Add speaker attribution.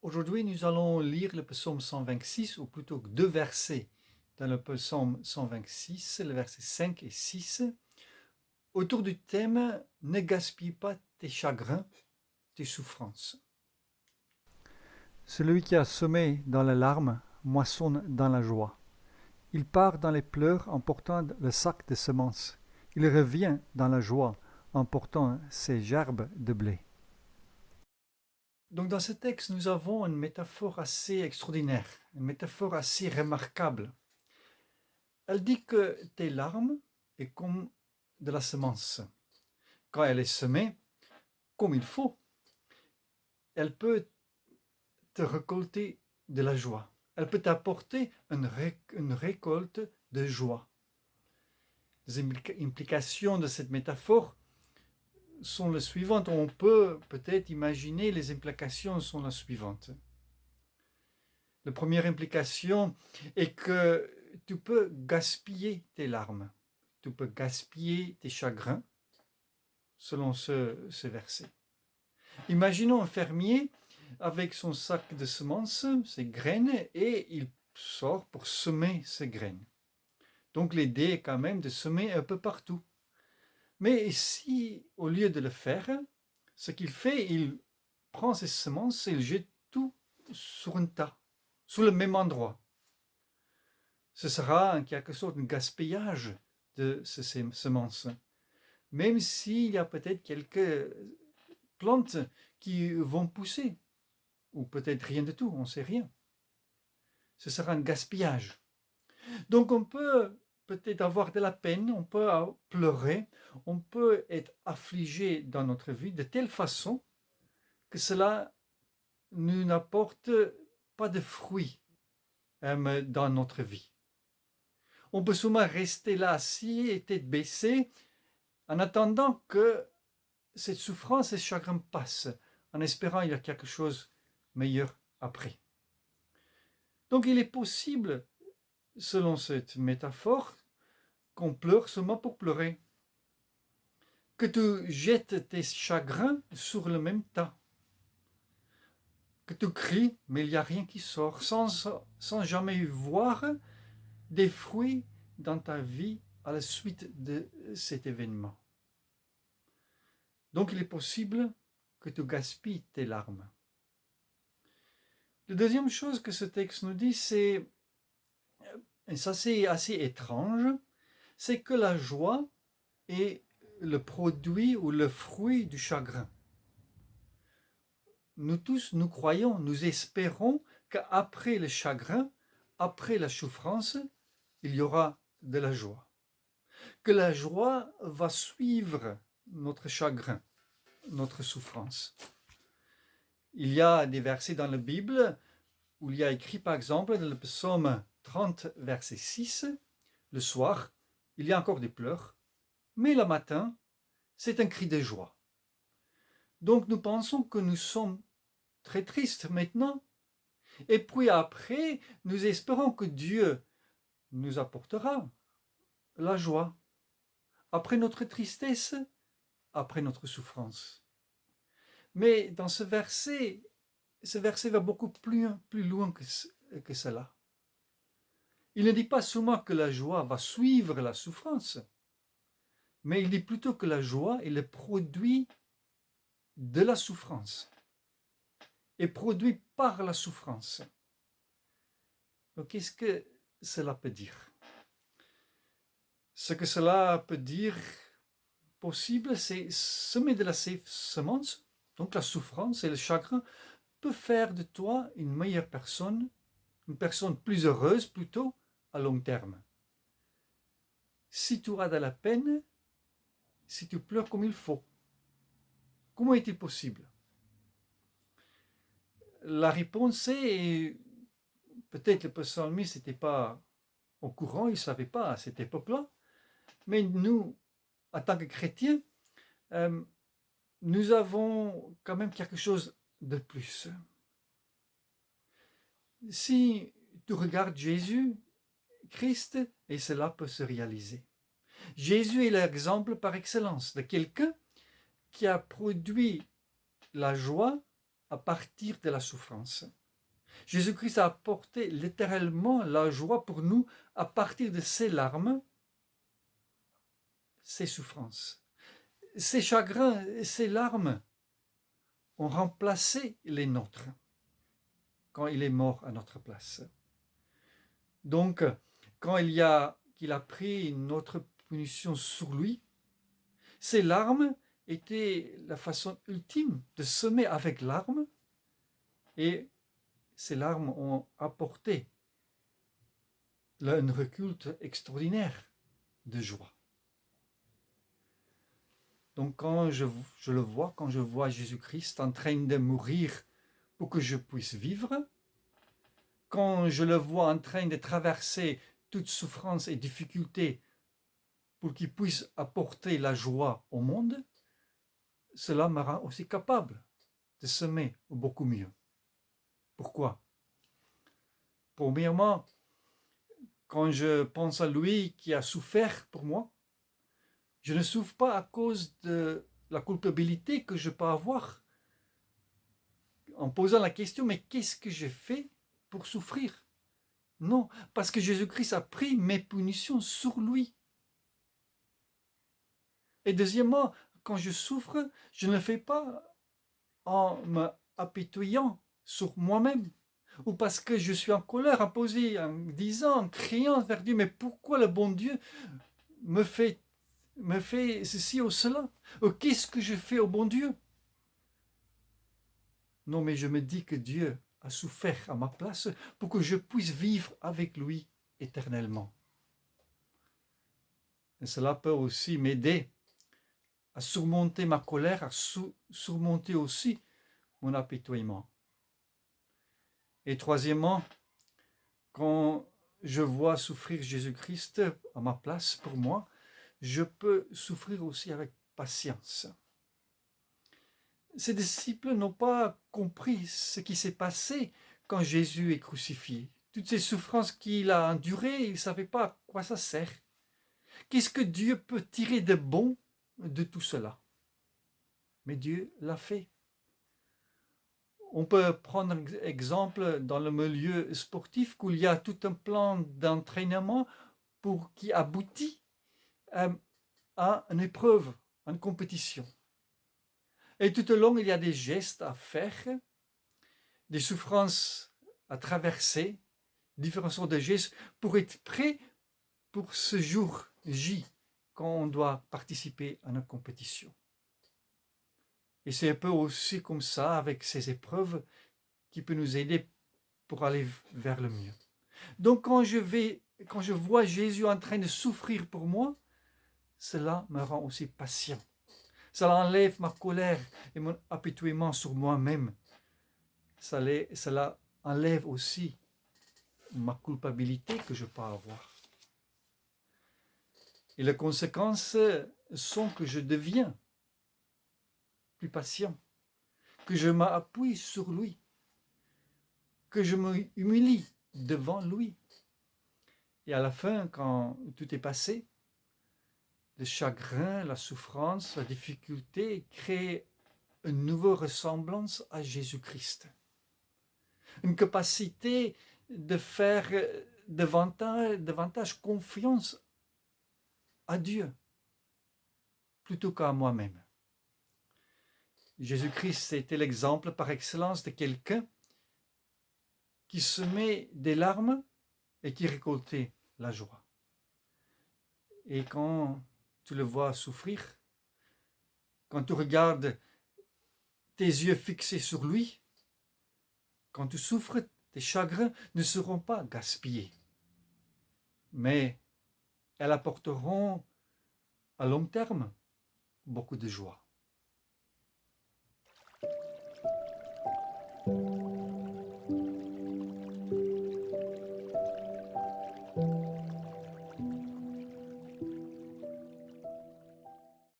Speaker 1: Aujourd'hui, nous allons lire le psaume 126, ou plutôt deux versets dans le psaume 126, les versets 5 et 6, autour du thème « Ne gaspille pas tes chagrins, tes souffrances ». Celui qui a semé dans les larmes moissonne dans la joie. Il part dans les pleurs en portant le sac de semences. Il revient dans la joie en portant ses gerbes de blé. Donc dans ce texte, nous avons une métaphore assez extraordinaire, une métaphore assez remarquable. Elle dit que tes larmes est comme de la semence. Quand elle est semée, comme il faut, elle peut te récolter de la joie. Elle peut t'apporter une récolte de joie. Les implications de cette métaphore sont les suivantes. On peut peut-être imaginer les implications sont les suivantes. La première implication est que tu peux gaspiller tes larmes, tu peux gaspiller tes chagrins, selon ce verset. Imaginons un fermier avec son sac de semences, ses graines, et il sort pour semer ses graines. Donc l'idée est quand même de semer un peu partout. Mais si, au lieu de le faire, ce qu'il fait, il prend ses semences et il jette tout sur un tas, sur le même endroit. Ce sera en quelque sorte un gaspillage de ces semences. Même s'il y a peut-être quelques plantes qui vont pousser, ou peut-être rien du tout, on ne sait rien. Ce sera un gaspillage. Donc on peut peut-être avoir de la peine, on peut pleurer, on peut être affligé dans notre vie de telle façon que cela ne nous apporte pas de fruits dans notre vie. On peut souvent rester là assis et tête baissée en attendant que cette souffrance et ce chagrin passent, en espérant qu'il y a quelque chose de meilleur après. Donc il est possible, selon cette métaphore, qu'on pleure seulement pour pleurer, que tu jettes tes chagrins sur le même tas, que tu cries, mais il n'y a rien qui sort, sans jamais voir des fruits dans ta vie à la suite de cet événement. Donc il est possible que tu gaspilles tes larmes. La deuxième chose que ce texte nous dit, et ça c'est assez étrange, c'est que la joie est le produit ou le fruit du chagrin. Nous tous, nous croyons, nous espérons qu'après le chagrin, après la souffrance, il y aura de la joie. Que la joie va suivre notre chagrin, notre souffrance. Il y a des versets dans la Bible où il y a écrit par exemple dans le psaume 30, verset 6, le soir, il y a encore des pleurs, mais le matin, c'est un cri de joie. Donc nous pensons que nous sommes très tristes maintenant, et puis après, nous espérons que Dieu nous apportera la joie. Après notre tristesse, après notre souffrance. Mais dans ce verset va beaucoup plus loin que cela. Il ne dit pas seulement que la joie va suivre la souffrance, mais il dit plutôt que la joie est le produit de la souffrance, est produit par la souffrance. Donc qu'est-ce que cela peut dire? Ce que cela peut dire possible, c'est semer de la semence, donc la souffrance et le chagrin, peut faire de toi une meilleure personne, une personne plus heureuse plutôt à long terme. Si tu as de la peine, si tu pleures comme il faut, comment est-il possible? La réponse est, peut-être le psalmiste n'était pas au courant, il ne savait pas à cette époque-là, mais nous, en tant que chrétiens, nous avons quand même quelque chose de plus. Si tu regardes Jésus, Christ et cela peut se réaliser. Jésus est l'exemple par excellence de quelqu'un qui a produit la joie à partir de la souffrance. Jésus-Christ a apporté littéralement la joie pour nous à partir de ses larmes, ses souffrances. Ses chagrins, ses larmes ont remplacé les nôtres quand il est mort à notre place. Donc, quand qu'il a pris notre punition sur lui, ses larmes étaient la façon ultime de semer avec larmes, et ces larmes ont apporté un réculte extraordinaire de joie. Donc quand je le vois, quand je vois Jésus-Christ en train de mourir pour que je puisse vivre, quand je le vois en train de traverser toute souffrance et difficulté pour qu'il puisse apporter la joie au monde, cela me rend aussi capable de semer beaucoup mieux. Pourquoi? Premièrement, quand je pense à lui qui a souffert pour moi, je ne souffre pas à cause de la culpabilité que je peux avoir en posant la question, mais qu'est-ce que j'ai fait pour souffrir? Non, parce que Jésus-Christ a pris mes punitions sur lui. Et deuxièmement, quand je souffre, je ne le fais pas en me apitoyant sur moi-même, ou parce que je suis en colère, imposé, en disant, en criant vers Dieu, mais pourquoi le bon Dieu me fait ceci ou cela? Qu'est-ce que je fais au bon Dieu? Non, mais je me dis que Dieu a souffert à ma place pour que je puisse vivre avec lui éternellement. Et cela peut aussi m'aider à surmonter ma colère, à surmonter aussi mon apitoiement. Et troisièmement, quand je vois souffrir Jésus-Christ à ma place pour moi, je peux souffrir aussi avec patience. Ses disciples n'ont pas compris ce qui s'est passé quand Jésus est crucifié. Toutes ces souffrances qu'il a endurées, ils ne savaient pas à quoi ça sert. Qu'est-ce que Dieu peut tirer de bon de tout cela? Mais Dieu l'a fait. On peut prendre un exemple dans le milieu sportif où il y a tout un plan d'entraînement qui aboutit à une épreuve, à une compétition. Et tout au long, il y a des gestes à faire, des souffrances à traverser, différentes sortes de gestes pour être prêt pour ce jour J quand on doit participer à une compétition. Et c'est un peu aussi comme ça avec ces épreuves qui peut nous aider pour aller vers le mieux. Donc quand je vois Jésus en train de souffrir pour moi, cela me rend aussi patient. Cela enlève ma colère et mon apitoiement sur moi-même. Cela enlève aussi ma culpabilité que je peux avoir. Et les conséquences sont que je deviens plus patient, que je m'appuie sur lui, que je m'humilie devant lui. Et à la fin, quand tout est passé, le chagrin, la souffrance, la difficulté créent une nouvelle ressemblance à Jésus-Christ. Une capacité de faire davantage confiance à Dieu plutôt qu'à moi-même. Jésus-Christ était l'exemple par excellence de quelqu'un qui semait des larmes et qui récoltait la joie. Et quand tu le vois souffrir, quand tu regardes tes yeux fixés sur lui, quand tu souffres, tes chagrins ne seront pas gaspillés, mais elles apporteront à long terme beaucoup de joie.